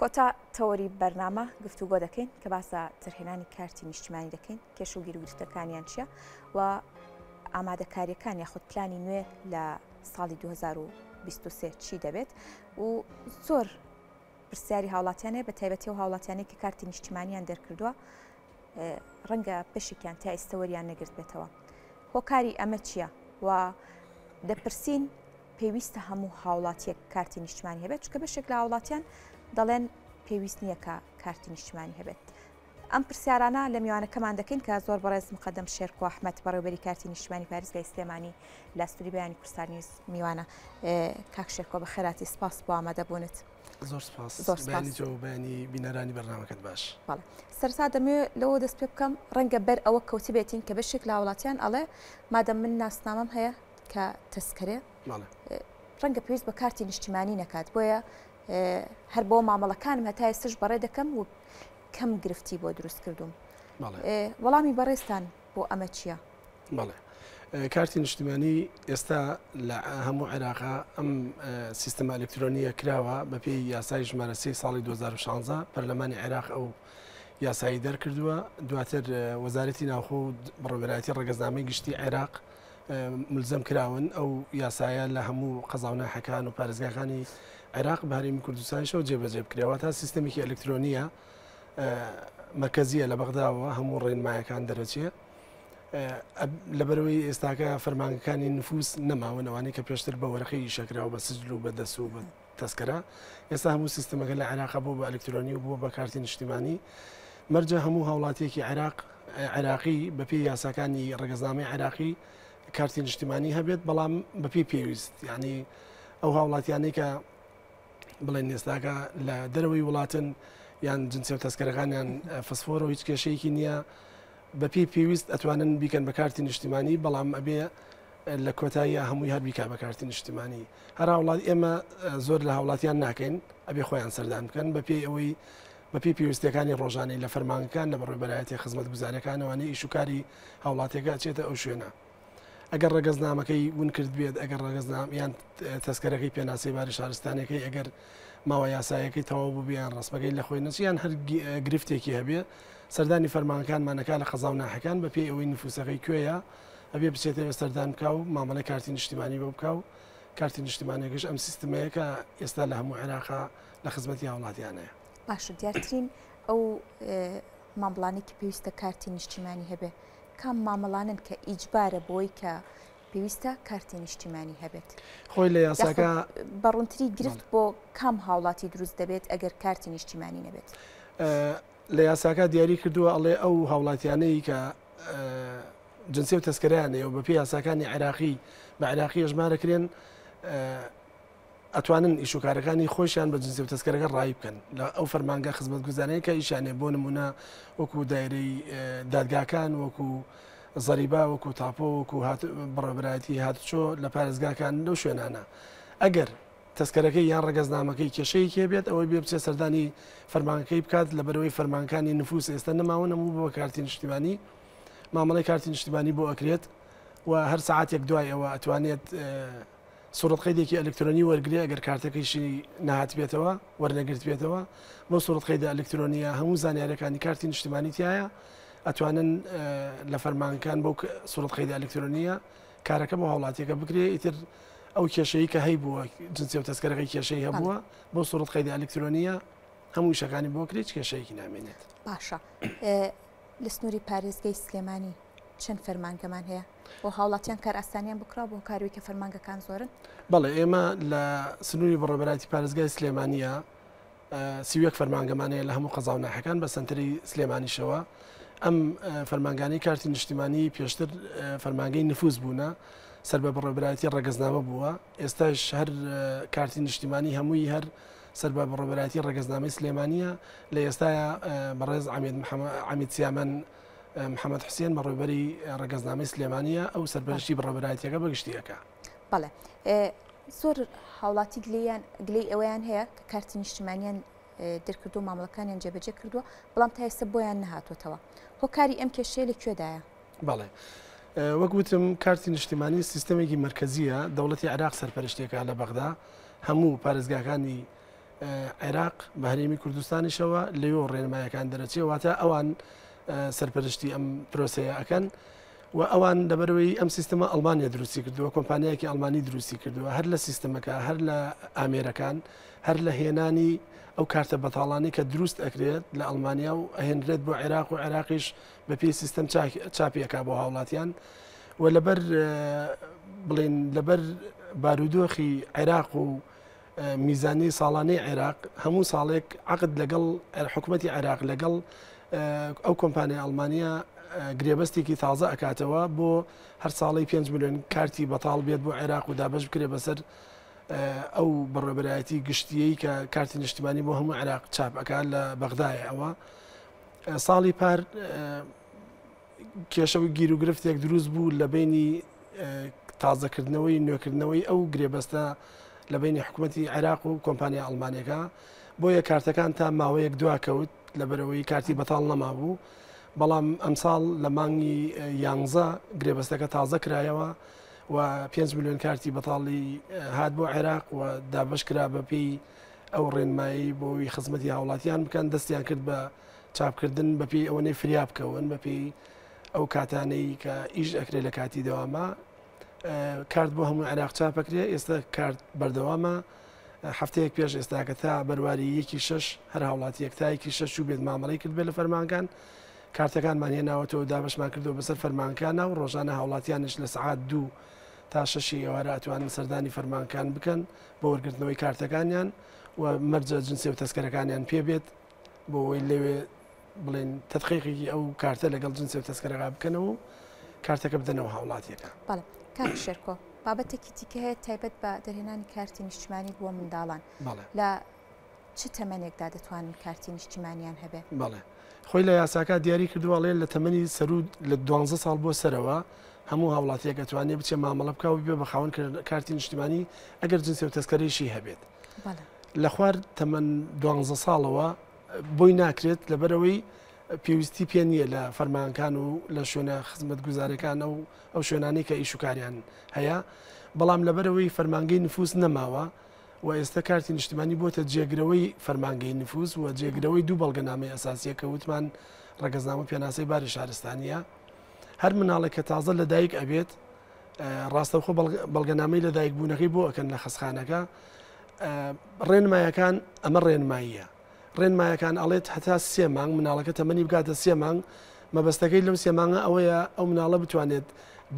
کۆتا تەوەری بەرنامە گفتوگۆ دەکەین کە باسە ترهێنانی کارتی نیشتیمانی دەکەین کێش و گیرگرفتەکانیان چییە و ئامادەکاریەکان یاخود پلانی نوێ لە ساڵی 2023 چی دەبێت و زۆر پرسیاری هاوڵاتیانێ بە تایبەتی و هاوڵاتیانەی کە کارتی نیشتیمانیان دەرکردووە ڕەنگە پشتێکیان تا ئێستەوەریان نەگرت بێتەوە. هۆکاری ئەمە چییە؟ و دەپرسین پێویستە هەموو هاوڵاتیەک کارتی نیشتیمانی هەبێت چکە بەشێک لە هاوڵاتیان دەڵێن پێویست نییە کە کارتی نیشتیمانی هەبێت. ئەم پرسیارانە لە میوانەکەمان دەکەین کە زۆر بەڕێز مقدم شێرکۆ ئەحمەد بەڕێوەبەری کارتی نیشتیمانی پارێزگای سلێمانی لە ئەستوری بەیانی کوردستانی میوانە. کاک شێرکۆ بە خێراتی سپاس بۆ ئامادەبوونت. زۆر سپاس بەیانی تۆ و بەیانی بینەرانی بەرنامەکەت باش. بەڵێ سەرتا دەمەوێت لەوە دەست پێ بکەم ڕەنگە بەر ئەوە کەوتی بێتین کە بەشێک لە وڵاتیان ئەڵێ مادەم من ناسنامەم هەیە کە تەسکەرێ ڕەنگە پێویست بە کارتی نیشتیمانی نەکات بۆیە هەر بۆ مامەڵەکانم هەتا ئێستش بەڕێ دەکەم و کەم گرفتی بۆ دروست کردوم. وەڵامی بەڕێستان بۆ ئەمە چییە؟ بەڵێ کارتی نیشتیمانی ئێستا لە هەموو عێراقا ئەم سیستەمە ئەلکترۆنیە کراوە بە پێی یاسای ژمارە 3 ساڵی 2016 پەرلەمانی عێراق ئەو یاسایی دەرکردووە. دواتر وەزارەتی ناوخۆ و بڕێوەبەرایەتی ڕێگەزنامەی گشتی عێراق ملزم کراون ئەو یاسایە لە هەموو قەزاوناحەکان و پارێزگاکانی عێراق بە هەرێمی کوردستانیشەوە جێبەجێ بکرێەوە تا سیستەمێکی ئەلکترۆنیە مرکزیە لە بەغداوە هەموو ڕێنمایەکان دەرەچێ. لەبەرەوەی ئێستاکە فەرمانگەکانی نفوس نەماون ئەوانەی کە پێشتر بە وەرەقەی شەکراوە بە سجل و بە دەست و بە تەسکەرە ئێستا هەموو سیستەمەکە لە عێراق بوو بە ئەلکترۆنی و بووە بە کارتی نیشتیمانی. مەرجە هەموو هاوڵاتیەکی عێراقی بە پێی یاساکانی ڕێگەزنامەی عێراقی کارتی نیشتیمانی هەبێت بەڵام بە پێی پێویست یعنی ئەو هاوڵاتیانەی کە بڵێن ئێستاکە لە دەرەوەی وڵاتن یان جنسێ و تەسکەرەکانیان فسفۆرە و هیچ کێشەیەکی نییە بە پێی پێویست ئەتوانن بیکەن بە کارتی نیشتیمانی بەڵام ئەبێ لە کۆتاییە هەمووی هەر بیکا بە کارتی نیشتیمانی. هەر وڵات ئێمە زۆر لە هاوڵاتیان ناکەین ئەبێ خۆیان سەردان بکەن بە پێی ئەوەی بە پێی پێویستەکانی ڕۆژانەی لە فەرمانگەکان لە بەڕێوەبەرایەتی خزمەت گوزارەکانەوەی ئیشوکاری هاوڵاتێکە چێتە ئەو شوێنە. ئەگەر ڕێگەزنامەکەی ون کرد بێت ئەگەر ڕێگەزنام یان تەسکەرەکەی پێناسی باری شارستانەکەی ئەگەر ماوە یاسایەکەی تەواو بووبیان ڕستمەکەی لە خۆی نچیان هەر گرفتێکی هەبێ سەردانی فەرمانەکانمانەکە لە قەزاوناحەکان بە پێی ئەوەی نفوسەکەی کوێیە ئەبێ بچێتەوە سەردان بکە و مامەڵەی کارتی نیشتیمانی بۆ بکە و کارتی نیشتیمانێکش ئەم سیستمەیە کە ئێستا لە هەموو عێراقا لە خزمەتی هاوڵاتیانەیە. باشە دیارترین ئەو مامەڵانی کە پێویستە کارتی نیشتیمانی هەبێ کام مامەڵانن کە ئیجبارە بۆی کە پێویستە کارتی نیشتیمانی هەبێت خۆی لە یاساکە بەڕوونتری گرفت بۆ کام هاوڵاتی دروست دەبێت ئەگەر کارتی نیشتیمانی نەبێت. لە یاساکە دیاری کردووە ئەڵێ ئەو هاوڵاتیانەی کە جنسێ و تەسکەرەیانەیە و بە پێی یاساکانی عێراقی بە عێراقی ژمارەکرێن ئەتوانن ئیشوکارەکانی خۆشیان بە جنسێ و تەسکەرەکە ڕای بکەن لە ئەو فەرمانگە خزمەت گوزارەیە کە ئیشانێ بۆ نمونە وەکو دایرەی دادگاکان وەکو زەریبا وەکو تاپۆ وەکو بڕێوەبەرایەتی هاتوچۆ لە پارێزگاکان لەو شوێنانە ئەگەر تەسکەرەکەی یان ڕێگەزنامەکەی کێشەیەکی هەبێت ئەوەی بێ بچێت سەردانی فەرمانەکەی بکات لە بەرەوەی فەرمانەکانی نفوس ئێستا نەماون هەموو بۆ کارتی نیشتیمانی مامەڵەی کارتی نیشتیمانی بۆ ئەکرێت و هەر سەعاتێک دوای ئەوە ئەتوانێت سوورەتقەیدێکی ئەلکترۆنی وەرگێ ئەگەر کارتەکەیشی نەهات بێتەوە وەرنەگرت بێتەوە بۆ سوورەتقەیدا ئەلکترۆنیە هەموو زانیارەکانی کارتی نیشتیمانی تایە ئەتوانن لە فەرمانەکان بۆ سوورەتقەیدا ئەلکترۆنیە کارەکە بۆ هاوڵاتیەکە بکرێ ئیتر ئەو کێشەیە کە هەی بووە جنسێ و تەسکەرەکەی کێشەی هەبووە بۆ سوورەتقەیدا ئەلکترۆنیە هەموو شەکانی بۆ کرێت کێشەیەکی نامێنێت. باشە لە سنووری پارێزگای سلێمانی چەند فەرمانگەمان هەیە بۆ هاوڵاتیان کار ئاسانیان بکرا بۆ کاروی کە فەرمانگەکان زۆرن؟ بەڵێ ئێمە لە سنووری بڕێوەبەرایەتی پارێزگای سلێمانیە 31 فەرمانگەمانەیە لە هەموو قەزاوناحەکان بە سەنتەری سلێمانیشەوە. ئەم فەرمانگانی کارتی نیشتیمانی پێشتر فەرمانگەی نفوس بوونە سەر بە بڕێوەبەرایەتی ڕێگەزنامە بووە ئێستاش هەر کارتی نیشتیمانی هەمووی هەر سەر بە بڕێوەبەرایەتی ڕێگەزنامەی سلێمانیە لە ئێستاە بەڕێز عەمید سیامەن محەممەد حوسێن بەڕێوەبەری ڕێگەزنامەی سلێمانیە ئەو سەربەرشتی بڕێوەبەرایەتیەکە بەگشتیەکە. بەڵێ زۆر هاوڵاتی گلەی ئەوەیان هەیە کە کارتی نیشتیمانیان دەرکردو مامەڵەکانیان جێبەجێ کردووە بەڵام تا ئێستا بۆیان نەهاتوەتەوە هۆکاری ئەم کێشەیە لەکوێدایە؟ بەڵێ وەکوتم کارتی نیشتیمانی سیستەمێکی مرکزیە دەوڵەتی عێراق سەرپەرشتێکە لە بەغدا هەموو پارێزگاکانی عێراق بە هەرێمی کوردستانیشەوە لەوێ ڕێنمایەکان دەرەچێ واتە ئەوان سەرپەرشتی ئەم پرۆسەیە ئەەکەن و ئەوان لەبەرەوەی ئەم سیستەمە ئەڵمانیا دروستی کردووە کۆمپانیایەکی ئەڵمانی دروستی کردووە هەر لە سیستەمەکە هەر لە ئامێرەکان هەر لە هێنانی ئەو کارتە بەتاڵانی کە دروست ئەکرێت لە ئەڵمانیا و ئەهێنرێت بۆ عێراق و عێراقیش بە پێی سیستەم چاپیەکە بۆ هاوڵاتیان و لەبەر بڵێن لەبەر بارودۆخی عێراق و میزانی ساڵانەی عێراق هەموو ساڵێک عقد لەگەڵ حکوومەتی عێراق لەگەڵ ئەو کۆمپانیا ئەڵمانیا گرێبەستێکی تازە ئەکاتەوە بۆ هەر ساڵی 5 میلیۆن کارتی بەتاڵ بێت بۆ عێراق و دابش بکرێ بەسەر ئەو بەڕێبەرایەتی گشتیەی کە کارتی نیشتیمانی بۆ هەموو عێراق چاپ ئەکات لە بەغدایە ئەوە ساڵی پار کێشەوەی گیر و گرفتێک دروست بوو لە بینی تازەکردنەوەی نوێکردنەوەی ئەو گرێبەستە لە بینی حکوومەتی عێراق و کۆمپانیا ئەڵمانیەکە بۆیە کارتەکان تا ماوەیەک دواکەوت لەبەرەوەی کارتی بەتاڵ نەمابوو بەڵام ئەمساڵ لە مانگی 11 گرێبەستەکە تازە کرایەوە و 5 میلیۆن کارتی بەتاڵی هات بۆ عێراق و دابش کرا بە پێی ئەو ڕێنمایی بۆی خزمەتی هاوڵاتیان بکەن دەستیان کرد بە چاپکردن بە پێی ئەوەی فریا بکەون بە پێی ئەو کاتانەی کە ئیش ئەکرێ لە کاتی دەوامە کارت بۆ هەموو عێراق چاپەکرێ ئێستا کارت بەردەوامە هەفتەیەک پێش ئێستاکە تا بەرواری 1/6 هەر هاوڵاتیەک تا 1/6 بێت مامەڵی کرد بێت لە فەرمانکان کارتەکانمان هێناوەتەوە دابشمان کردو بەسەر فەرمانکانە و ڕۆژانە هاوڵاتیانش لە سعات 2 تا 6 ئێوارە ئەتوانن سەردانی فەرمانکان بکەن بۆ وەرگرتنەوەی کارتەکانیان و مەرجە جنسی و تەسکەرەکانیان پێ بێت بۆ ئەوەی لەوێ بڵێن تەدقیقێکی ئەو کارتە لەگەڵ جنسی و تەسکەرەکە بکەنەوە و کارتەکە بدەنەوە هاوڵاتیەکە. بەڵێ کاک شێرکۆ بابەتێکی دیکە هەیە تایبەت بە دەرهێنانی کارتی نیشتیمانی بۆ منداڵان لە چ تەمەنێکدا دەتوانن کارتی نیشتیمانیان هەبێ؟ بەڵێ خۆی لە یاساکە دیاری کردووەڵێ لە تەمەنی سەرود لە 12 ساڵ بۆ سەرەوە هەموو هاوڵاتیەک دەتوانێت بچێ مامەڵە بکە و بێ بە خاوەن کارتی نیشتیمانی ئەگەر جنسی و تەسکەرەیشی هەبێت لە خوار تەمەن 12 ساڵەوە بۆی ناکرێت لەبەرەوەی پێویستی پێ نییە لە فەرمانکان و لە شوێنە خزمەت گوزارەکان ئەو شوێنانەی کە ئیشوکاریان هەیە بەڵام لەبەرەوەی فەرمانگەی نفوس نەماوە و ئێستا کارتی نیشتیمانی بۆتە جێگرەوەی فەرمانگەی نفوس و جێگرەوەی دوو بەڵگەنامەی ئەساسیە کە وتمان ڕەگەزنامە پێناسەی باری شارستانیە هەر مناڵێک کە تازە لە دایک ئەبێت ڕاستەوخۆ بەڵگەنامەی لە دایک بوونەکەی بۆ ئەکەن لە خەسخانەکە ڕێنمایەکان ئەمە ڕێنماییە ڕێنمایەکان ئەڵێت هەتا 3 مانگ مناڵەکە تەمەنی بکاتە 3 مانگ مەبەستەکەی لەو 3 مانگە ئەوەیە ئەو مناڵە بتوانێت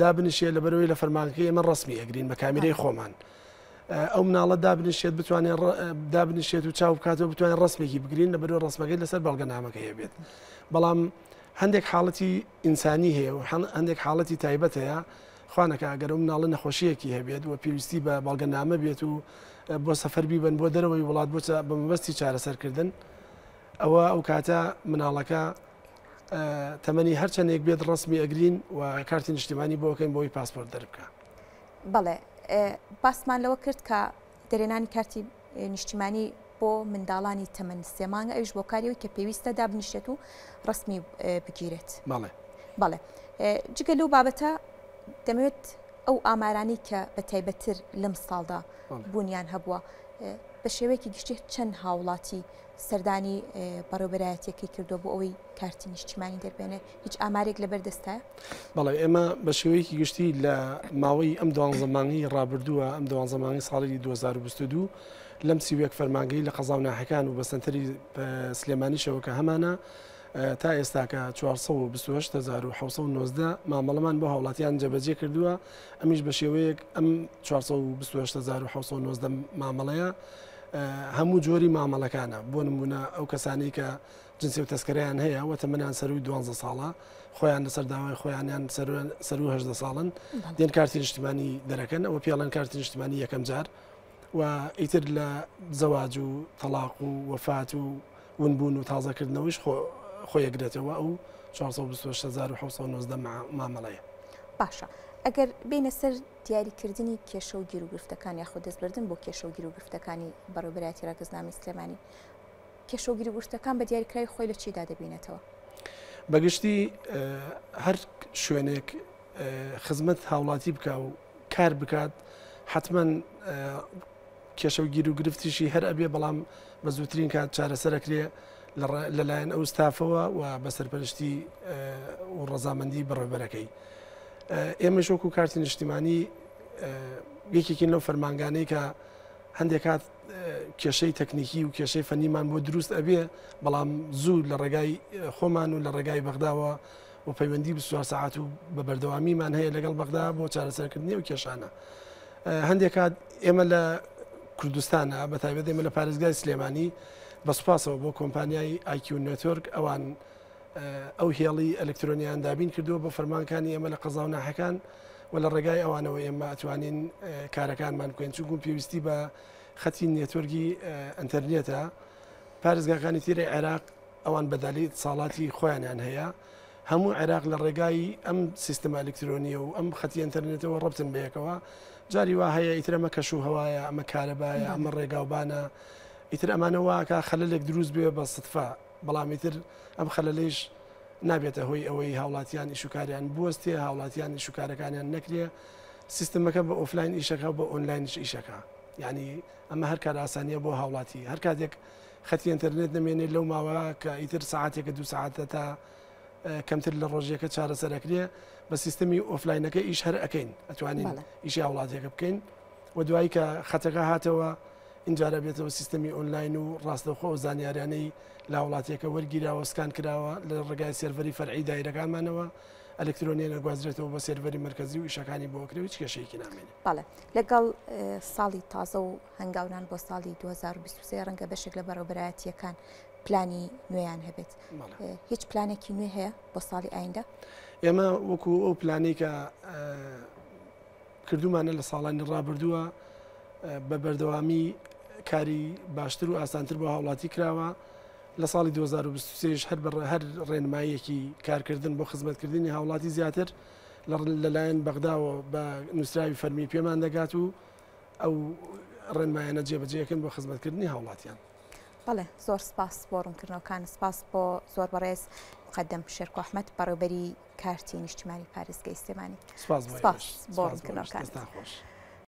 دابنیشێت لەبەرەوەی لە فەرمانەکەی ئێمە ڕسمی ئەگرین بە کامێرەی خۆمان ئەو مناڵە دابنیشێت بتوانێت دابنیشێت و چاو بکاتەوە بتوانێت ڕسمێکی بگرین لەبەرەوەی ڕسمەکەی لەسەر بەڵگەنامەکەی بێت بەڵام هەندێک حاڵەتی ئینسانی هەیە و هەندێک حاڵەتی تایبەت هەیە خوانەکە ئەگەر ئەو مناڵە نەخۆشیەکی هەبێت و پێویستی بە بەڵگەنامە بێت و بۆ سەفەر بیبن بۆ دەرەوەی وڵات بە مەبەستی چارەسەرکردن ئەو کاتە مناڵەکە تەمەنی هەرچەندێک بێت ڕسمی ئەگرین و کارتی نیشتیمانی بۆکەین بۆی پاسپۆرت دەربکە. بەڵێ باسمان لەوە کرد کە دەرێنانی کارتی نیشتیمانی بۆ منداڵانی تەمەن 3 مانگە ئەوش بۆ کاریەوەی کە پێویستە دابنیشێت و ڕسمی بگیرێت. بەڵێ جگە لەو بابەتە دەمەوێت ئەو ئامارانی کە بە تایبەتر لەم ساڵدا بوونیان هەبووە بە شێوەیەکی گشتی چەند هاوڵاتی سەردانی بەڕێوەبەرایەتیەکەی کردووە بۆ ئەوەی کارتی نیشتیمانی دەربێنێ هیچ ئامارێک لەبەر دەستایە؟ بەڵێ ئێمە بە شێوەیەکی گشتی لە ماوەی ئەم 12 مانگی ڕابردووە ئەم 12 مانگی ساڵی 2022 لەم سیوێک فەرمانگەی لە قەزا و ناحەکان و بە سنتەری سلێمانیشەوە کە هەمانە تا ئێستاکە 428,790 مامەڵەمان بۆ هاوڵاتیان جەبەجێ کردووە ئەمیش بە شێوەیەک ئەم 428,790 مامەڵەیە هەموو جۆری مامەڵەکانە بۆ نمونە ئەو کەسانی کە جنسی و تەسکەرەیان هەیە و تەمەنیان سەروی 12 ساڵە خۆیان لەسەر داوای خۆیانیان سەر 18 ساڵن دێن کارتی نیشتیمانی دەرەکەن ئەوە پیاڵەن کارتی نیشتیمانی یەکەم جار و ئیتر لە زەواج و تەلاق و وەفات و ونبوون و تازەکردنەوەیش خۆی یەکدێتەوە ئەو 428,790 مامەڵەیە. باشە ئەگەر بینە سەر دیاریکردنی کێشە و گیر و گرفتەکان یاخۆ دەستبردن بۆ کێشە و گیر و گرفتەکانی بەڕێوەبەرایەتی ڕەگەزنامەی سلێمانی کێشە و گیر و گرفتەکان بە دیاریکراوی خۆی لە چیدا دەبینێتەوە؟ بەگشتی هەر شوێنێک خزمەت هاوڵاتی بکە و کار بکات حتمما کێشە و گیر و گرفتیشی هەر ئەبێ بەڵام بە زووترین کات چارەسەرەکرێ لەلایەن ئەو ستافەوە و بە سەرپەرشتی و ڕەزامەندی بەڕێبەرەکەی. ئێمە شۆک و کارتی نیشتیمانی یەکێکین لەو فەرمانگانەی کە هەندێک کات کێشەی تەکنیکی و کێشەی فەنیمان بۆ دروست ئەبێ بەڵام زوو لە ڕێگای خۆمان و لە ڕێگای بەغداوە و پەیوەندی 24 ساعات و بە بەردەوامیمان هەیە لەگەڵ بەغدا بۆ چارەسەرکردنی و کێشانە. هەندێک کات ئێمە لە کوردستانە بە تایبەت ئێمە لە پارێزگای سلێمانی بەسپاسەوە بۆ کۆمپانیای IQ نێتۆرک ئەوان ئەو هێڵی ئەلکترۆنیان دابین کردووە بە فەرمانکانی ئێمە لە قەزا و ناحەکان و لە ڕێگای ئەوانەوە ئێمە ئەتوانین کارەکانمان بکەین چونکو پێویستی بە خەتی نێتۆرگی ئەنتەرنێتە. پارێزگاکانی تیرەی عێراق ئەوان بەدالی ساڵاتی خۆیانیان هەیە، هەموو عێراق لە ڕێگای ئەم سیستەمە ئەلکترۆنیە و ئەم خەتی ئەنتەرنێتەوە ڕەبتن بەیەکەوە. جاری وا هەیە ئیتر ئەمە کەش و هەوایە، ئەمە کارەبایە، ئەمە ڕێگاوبانە، ئیتر ئەمانەوەکە خەلەلێک دروست بێ بە سدفا، بەڵام ئیتر ئەم خەلەلەیش نابێتە هۆی ئەوەی هاوڵاتیان ئیشوکاریان بوەستێ، هاوڵاتیان ئیشوکارەکانیان نەکرێ، سیستمەکە بە ئۆفلاین ئیشەکە بە ئۆنلاینش ئیشەکە. یعنی ئەمە هەر کار ئاسانیە بۆ هاوڵاتی، هەر کاتێک خەتی ئینتەرنێت نمێنێت لەو ماوە کە ئیتر ساعاتێکە 2 ساعاتە تا کەمتر لە ڕۆژێکە چارەسەرەکرێ بە سیستەمی ئۆفلاینەکە ئیش هەر ئەەکەین، ئەتوانین ئیشی هاوڵاتێکە بکەین و دوایی کە خەتەکە هاتەوە اینجارە بێتەوە سیستەمی ئۆنلاین و ڕاستەوخۆ و زانیاریانەی لە وڵاتێکە وەرگیراوە سکان کراوە لە ڕێگای سێرڤەری فەرعی دایرەکانمانەوە ئەلکترۆنیە نەگوازرێتەوە بە سێرڤەری مرکزی و ئیشەکانی بۆ کرێ هیچ کێشەیەکی نامێنێت. بەڵێ لەگەڵ ساڵی تازە و هەنگاونان بۆ ساڵی 2023 ڕەنگە بەشێک لە بەڕێوەبەرایەتیەکان پلانی نوێیان هەبێت. هیچ پلانێکی نوێ هەیە بۆ ساڵی ئایندا؟ ئێمە وەکو ئەو پلانەی کە کردومانە لە ساڵانی ڕابردووە بە بەردەوامی کاری باشتر و ئاسانتر بۆ هاوڵاتی کراوە. لە ساڵی 2023 هەر ڕێنماییەکی کارکردن بۆ خزمەتکردنی هاوڵاتی زیاتر لەلایەن بەغداوە بە نووسراوی فەرمی پێمان دەگات و ئەو ڕێنمایانە جێبەجێکن بۆ خزمەتکردنی هاوڵاتیان. بەڵێ زۆر سپاس بۆ ڕوونکردنەوەکان، سپاس بۆ زۆر بەڕێز مقەدەم شێرکۆ ئەحمەد بەڕێوەبەری کارتی نیشتیمانی پارێزگای سلێمانی. سپاس بۆ ڕوونکردنەوەکان.